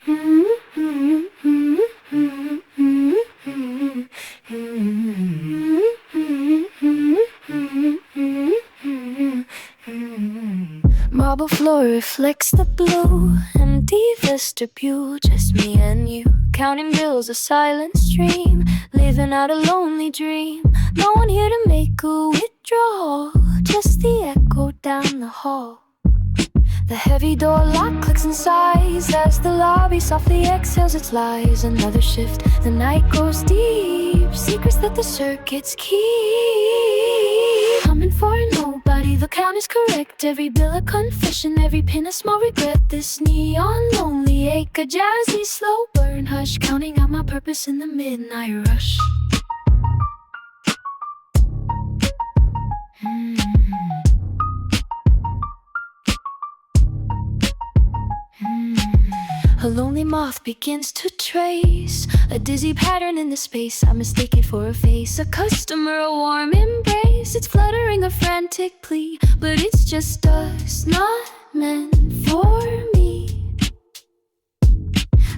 Marble floor reflects the blue, empty vestibule, just me and you. Counting bills, a silent stream, living out a lonely dream. No one here to make a withdrawal, just the echo down the hall. The heavy door lock clicks and sighs as the lobby softly exhales its lies. Another shift, the night grows deep, secrets that the circuits keep. Coming for nobody, the count is correct. Every bill a confession, every pin a small regret. This neon lonely ache, a jazzy slow burn hush, counting out my purpose in the midnight rush. A lonely moth begins to trace a dizzy pattern in the space. I mistake it for a face, a customer, a warm embrace. It's fluttering, a frantic plea, but it's just us, not meant for me.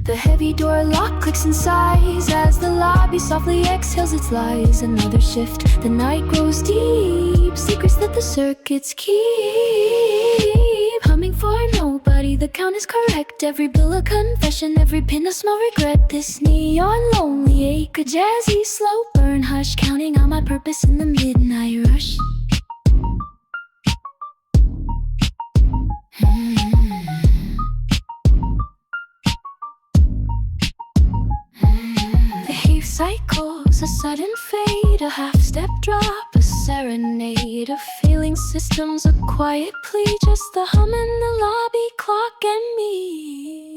The heavy door lock clicks and sighs as the lobby softly exhales its lies. Another shift, the night grows deep, secrets that the circuits keep. Humming for nobody, the count is correct. Every bill a confession, every pin a small regret. This neon lonely ache, a jazzy slow burn hush, counting out my purpose in the midnight rush. The heat cycles, a sudden fade, a half-step drop, a serenade of feeling systems, a quiet plea, just the hum in the lobby clock and me.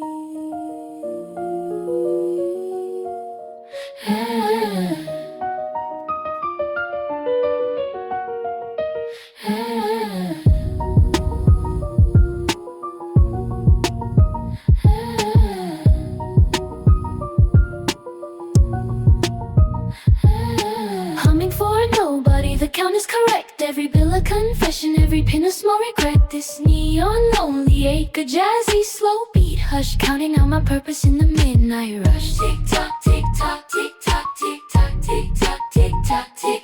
Humming for nobody, the count is correct. Every bill a confession, every pin a small regret. This neon lonely ache, a jazzy slow beat hush, counting out my purpose in the midnight rush. Tick tock, tick tock, tick tock, tick tock, tick tock, tick tock, tick